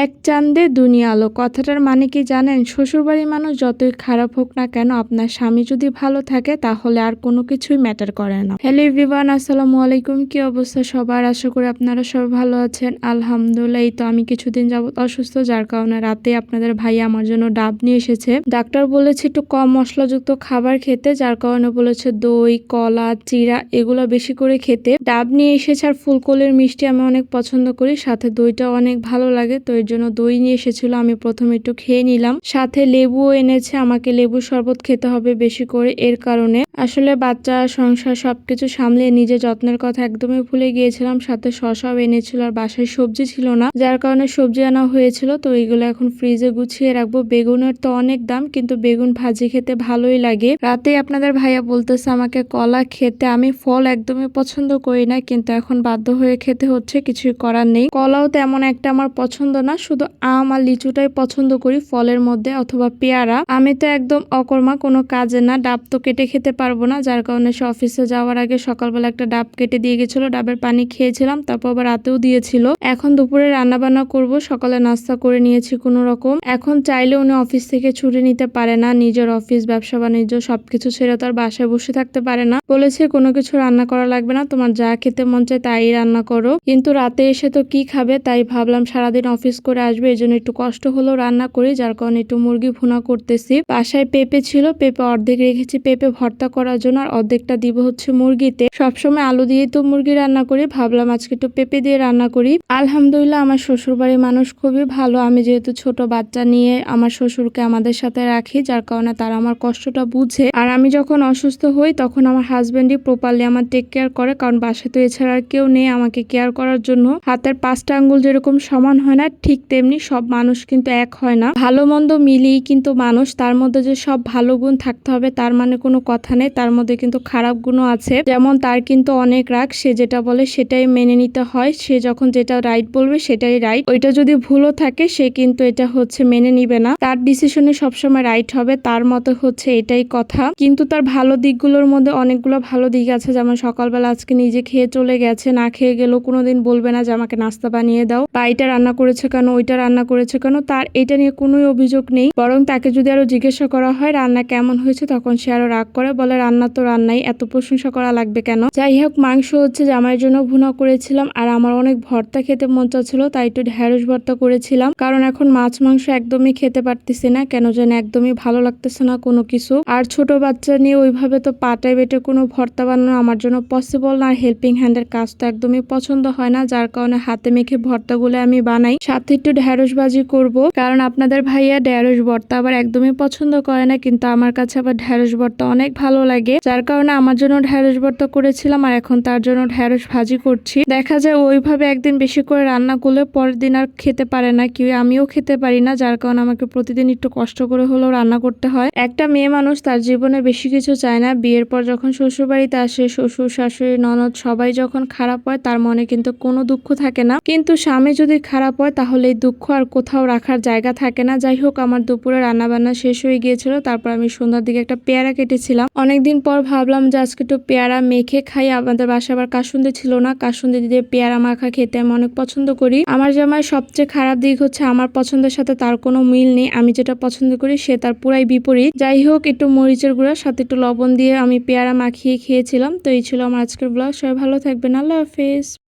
এক চাঁদে দুনিয়া আলো কথাটার মানে কি জানেন? শ্বশুরবাড়ির মানুষ যতই খারাপ হোক না কেন, আপনার স্বামী যদি ভালো থাকে তাহলে আর কোনো কিছুই ম্যাটার করে না। হ্যালো এভরিওয়ান, আসসালামু আলাইকুম। কি অবস্থা সবার? আশা করি আপনারা সবাই ভালো আছেন। আলহামদুলিল্লাহ। এই তো আমি কিছুদিন যাবত অসুস্থ, যার কারণে রাতে আপনাদের ভাই আমার জন্য ডাব নিয়ে এসেছে। ডাক্তার বলেছে একটু কম মশলাযুক্ত খাবার খেতে, যার কারণে বলেছে দই, কলা, চিড়া এগুলো বেশি করে খেতে। ডাব নিয়ে এসেছে আর ফুলকলির মিষ্টি আমি অনেক পছন্দ করি, সাথে দইটা অনেক ভালো লাগে, তো এর জন্য দই নিয়ে এসেছিল। আমি প্রথমে একটু খেয়ে নিলাম, সাথে লেবুও এনেছে। আমাকে লেবু শরবত খেতে হবে বেশি করে, এর কারণে আসলে বাচ্চা সংসার সবকিছু সামলিয়ে নিজে যত্নের কথা একদমই ভুলে গিয়েছিলাম। সাথে শসাও এনেছিল আর বাসায় সবজি ছিল না, যার কারণে সবজি আনা হয়েছিল। তো এইগুলো এখন ফ্রিজে গুছিয়ে রাখবো। বেগুনের তো অনেক দাম, কিন্তু বেগুন ভাজি খেতে ভালোই লাগে। রাতে আপনাদের ভাইয়া বলতেছে আমাকে কলা খেতে। আমি ফল একদমই পছন্দ করি না, কিন্তু এখন বাধ্য হয়ে খেতে হচ্ছে, কিছুই করার নেই। কলাও তেমন একটা আমার পছন্দ না, শুধু আম আর লিচুটাই পছন্দ করি ফলের মধ্যে, অথবা পেয়ারা। আমি তো একদম অকর্মা, কোনো কাজে না। ডাব তো কেটে খেতে পারবো না, যার কারণে সে অফিসে যাওয়ার আগে সকালবেলা একটা ডাব কেটে দিয়ে গেছিল। ডাবের পানি খেয়েছিলাম, তারপর আবার রাতেও দিয়েছিল। এখন দুপুরে রান্না বান্না করব। সকালে নাস্তা করে নিয়েছি কোনো রকম। এখন চাইলে উনি অফিস থেকে ছুটি নিতে পারে না, নিজের অফিস, ব্যবসা বাণিজ্য সবকিছু ছেড়ে তো আর বাসায় বসে থাকতে পারে না। বলেছে কোনো কিছু রান্না করা লাগবে না, তোমার যা খেতে মন চায় তাই রান্না করো। কিন্তু রাতে এসে তো কি খাবে, তাই ভাবলাম সারাদিন অফিস করে আসবে, এই জন্য একটু কষ্ট হলেও রান্না করি, যার কারণে একটু মুরগি ভুনা করতেছি। বাসায় পেঁপে ছিল, পেঁপে অর্ধেক রেখেছি পেঁপে ভর্তা করার জন্য, আর অর্ধেকটা দিব হচ্ছে মুরগিতে। সবসময় আলু দিয়ে তো মুরগি রান্না করি, ভাবলাম আজকে একটু পেঁপে দিয়ে রান্না করি। আলহামদুলিল্লাহ, আমার শ্বশুরবাড়ির মানুষ খুবই ভালো। আমি যেহেতু ছোট বাচ্চা নিয়ে আমার শ্বশুরকে আমাদের সাথে রাখি, যার কারণে তারা আমার কষ্টটা বুঝে। আর আমি যখন অসুস্থ হই তখন আমার হাজবেন্ডই প্রপারলি আমার টেক কেয়ার করে, কারণ বাসায় তো এছাড়া আর কেউ নেই আমাকে কেয়ার করার জন্য। হাতের 5টা আঙ্গুল যেরকম সমান হয় না, ঠিক তেমনি সব মানুষ কিন্তু এক হয় না। ভালো মন্দ মিলিয়েই কিন্তু মানুষ। তার মধ্যে যে সব ভালো গুণ থাকতে হবে তার মানে কোনো কথা নেই, তার মধ্যে কিন্তু খারাপ গুণও আছে। যেমন তার কিন্তু অনেক রাগ, সে যেটা বলে সেটাই মেনে নিতে হয়। সে যখন যেটা রাইট বলবে সেটাই রাইট, ওইটা যদি ভুলও থাকে সে কিন্তু এটা হচ্ছে মেনে নিবে না। তার ডিসিশনে সবসময় রাইট হবে, তার মতো হচ্ছে এটাই কথা। কিন্তু তার ভালো দিকগুলোর মধ্যে অনেকগুলো ভালো দিক আছে, যেমন সকালবেলা আজকে নিজে খেয়ে চলে গেছে, না খেয়ে গেলেও কোনোদিন বলবে না যে আমাকে নাস্তা বানিয়ে দাও, বা এটা রান্না করেছে কেন, ওইটা রান্না করেছে কেন। তার এটা নিয়ে কোনোই অভিযোগ নেই, বরং তাকে যদি আরো জিজ্ঞাসা করা হয় রান্না কেমন হয়েছে, তখন সে আরো রাগ করে, বলে রান্না তো রান্নাই, এত প্রশংসা করা লাগবে কেন। যাই হোক, মাংস হচ্ছে জামাইয়ের জন্য ভুনা করেছিলাম, আর আমার অনেক ভর্তা খেতে মন চাচ্ছিল, তাই একটু ঢেঁড়স ভর্তা করেছিলাম। কারণ এখন মাছ মাংস একদমই খেতে পারতেছি না, কেন যেন একদমই ভালো লাগতেছে না কোনো কিছু। আর ছোট বাচ্চা নিয়ে ওইভাবে তো পাটায় বেটে কোনো ভর্তা বানানো আমার জন্য পসিবল না। আর হেল্পিং হ্যান্ডের কাজ তো একদমই পছন্দ হয় না, যার কারণে হাতে মেখে ভর্তাগুলো আমি বানাই। সাথে একটু ঢেঁড়স ভাজি করব, কারণ আপনাদের ভাইয়া ঢেঁড়স ভর্তা আবার একদমই পছন্দ করে না, কিন্তু আমার কাছে আবার ঢেঁড়স ভর্তা অনেক ভালো লাগে, যার কারণে আমার জন্য ঢেঁড়স ভর্তা করেছিলাম, আর এখন তার জন্য ঢেঁড়স ভাজি করছি। দেখা যায় ওইভাবে একদিন বেশি করে রান্না করলে পরের দিন আর খেতে পারে না কেউ, আমিও খেতে পারি না, যার কারণে আমাকে প্রতিদিন একটু কষ্ট করে হলেও রান্না করতে হয়। একটা মেয়ে মানুষ তার জীবনে বেশি কিছু চায় না। বিয়ের পর যখন শ্বশুর বাড়িতে আসে, শ্বশুর শাশুড়ি ননদ সবাই যখন খারাপ হয় তার মনে কিন্তু কোনো দুঃখ থাকে না, কিন্তু স্বামী যদি খারাপ হয় তাহলে এই দুঃখ আর কোথাও রাখার জায়গা থাকে না। যাই হোক, আমার দুপুরে রান্না বান্না শেষ হয়ে গিয়েছিল, তারপর আমি সন্ধ্যার দিকে একটা পেয়ারা কেটেছিলাম। অনেকদিন পর ভাবলাম যে আজকে একটু পেয়ারা মেখে খাই। আমাদের বাসায় আবার কাসুন্দি ছিল না, কাসুন্দি দিয়ে পেয়ারা মাখা খেতে আমি অনেক পছন্দ করি। আমার জামাই সবচেয়ে খারাপ দিক হচ্ছে আমার পছন্দের সাথে তার কোনো মিল নেই, আমি যেটা পছন্দ করি সে তার পুরাই বিপরীত। যাই হোক, একটু মরিচের গুঁড়া সাথে একটু লবণ দিয়ে আমি পেয়ারা মাখিয়ে খেয়েছিলাম। তো এই ছিল আমার আজকের ব্লগ। সবাই ভালো থাকবেন, আল্লাহ হাফেজ।